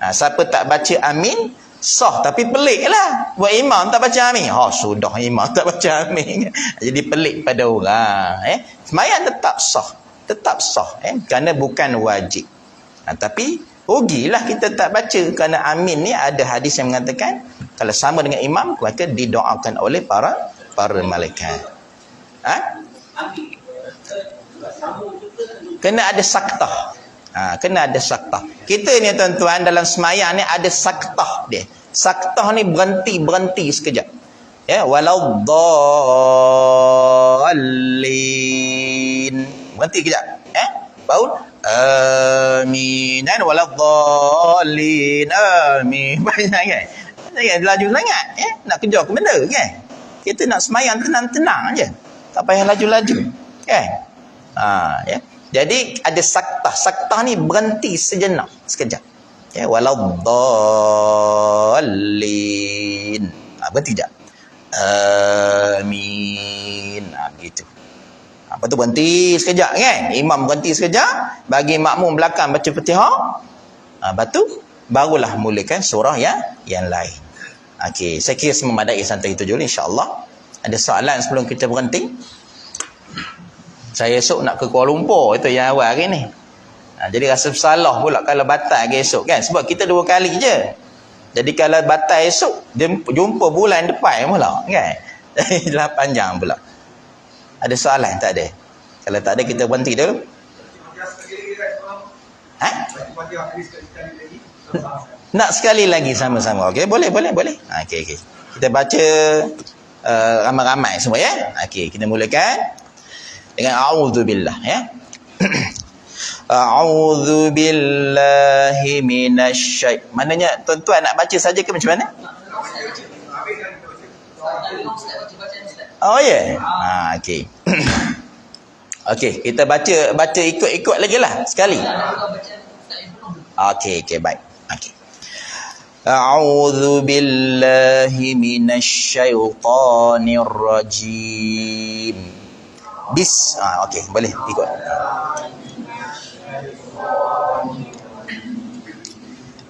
Siapa tak baca amin sah, tapi peliklah buat imam tak baca amin. Sudah imam tak baca amin. Jadi pelik pada orang, sembahyang tetap sah, kerana bukan wajib. Tapi rugilah kita tak baca, kerana amin ni ada hadis yang mengatakan kalau sama dengan imam maka didoakan oleh para malaikat. Kena ada saktah. Kena ada saktah. Kita ni tuan-tuan dalam semayang ni ada saktah dia. Saktah ni berhenti sekejap. Ya, walau dhallin. Berhenti sekejap. Baru amin. Dan walau dhallin. Amin. Banyak kan? Jangan laju sangat, nak kejar ke benda, kan? Kita nak semayang tenang-tenang je. Tak payah laju-laju, kan? Ya. Jadi ada saktah. Saktah ni berhenti sejenak, sekejap. Ya, walau dhallin. Berhenti sekejap. Amin. Begitu. Lepas tu berhenti sekejap, kan? Imam berhenti sekejap, bagi makmum belakang baca Fatihah. Lepas tu barulah mulakan surah yang lain. Okey, saya kira memadai sampai itu dulu, insya-Allah. Ada soalan sebelum kita berhenti? Saya esok nak ke Kuala Lumpur, itu yang awal hari ni. Jadi rasa bersalah pula kalau batal ke esok, kan? Sebab kita 2 kali je. Jadi kalau batal esok, jumpa bulan depan pula, kan? Jadi dah panjang pula. Ada soalan? Tak ada. Kalau tak ada, kita berhenti dulu. Nak sekali lagi sama-sama. Okey, boleh. Okey. Kita baca ramai-ramai semua ya. Okey, kita mulakan dengan a'udzubillah ya. A'udzu billahi minasy. Maknanya tuan-tuan nak baca saja ke macam mana? Oh ya. Yeah. Okey. Okey, kita baca ikut-ikut lagi lah sekali. Okey, baik. Okey. A'udzu billahi minasy syaithanir rajim. Okey, boleh ikut.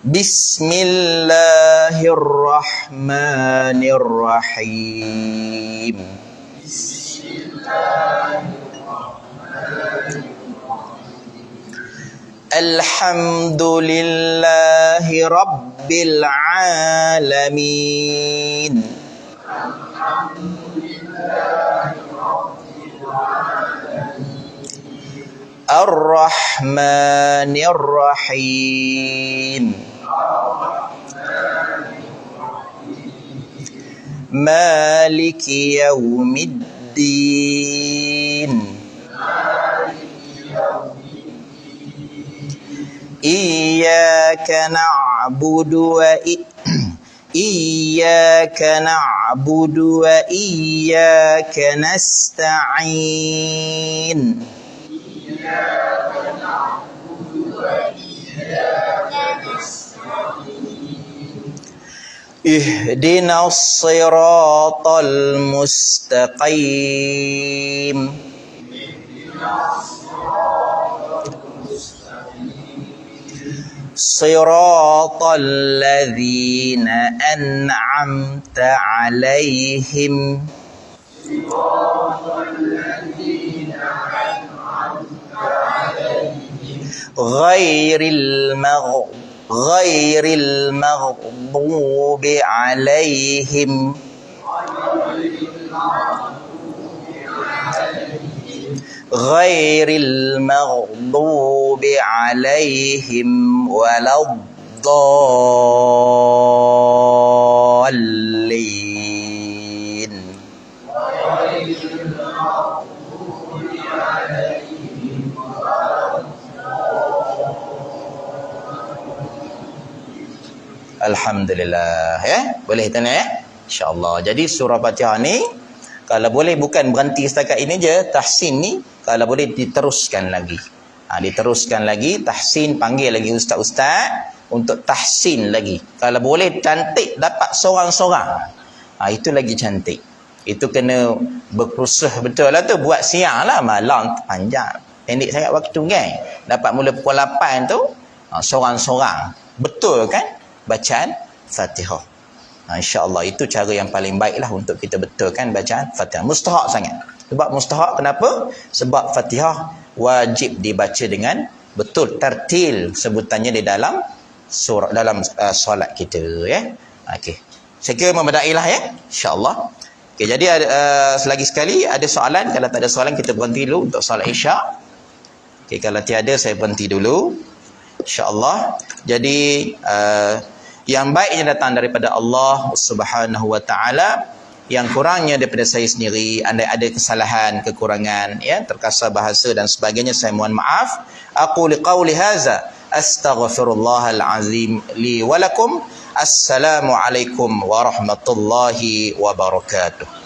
Bismillahirrahmanirrahim. Alhamdulillahi rabbil alamin. Ar-Rahmanir Rahim. Maliki yaumiddin. Iyyaka na'budu wa iyyaka nasta'in. Ihdinas siratal mustaqim. Siratal ladzina an'amta 'alaihim. Ghairil maghdubi 'alaihim. Ghairil maghdubi 'alaihim waladdallin. Alhamdulillah ya. Boleh tanya ya? Insya-Allah. Jadi surah Fatihah ni kalau boleh bukan berhenti setakat ini je, tahsin ni kalau boleh diteruskan lagi. Diteruskan lagi, tahsin, panggil lagi ustaz-ustaz untuk tahsin lagi. Kalau boleh cantik dapat seorang-seorang. Itu lagi cantik. Itu kena berkursus betul lah tu, buat siang lah, malam panjang. Pendek sangat waktu kan. Dapat mula pukul 8 tu, seorang-seorang. Betul kan? Bacaan Fatihah. InsyaAllah itu cara yang paling baik lah untuk kita betulkan bacaan Fatihah. Mustahak sangat. Sebab mustahak kenapa? Sebab Fatihah wajib dibaca dengan betul, tartil sebutannya di dalam surah, dalam solat kita ya. Okey. Saya kira memadailah ya. InsyaAllah. Okey, jadi selagi sekali ada soalan. Kalau tak ada soalan kita berhenti dulu untuk solat Isyak. Okey, kalau tiada saya berhenti dulu. InsyaAllah. Jadi yang baiknya datang daripada Allah Subhanahu wa taala, yang kurangnya daripada saya sendiri. Andai ada kesalahan, kekurangan ya, terkasar bahasa dan sebagainya, saya mohon maaf. Aqulu qawli hadza astaghfirullahal azim li wa lakum. Assalamualaikum warahmatullahi wabarakatuh.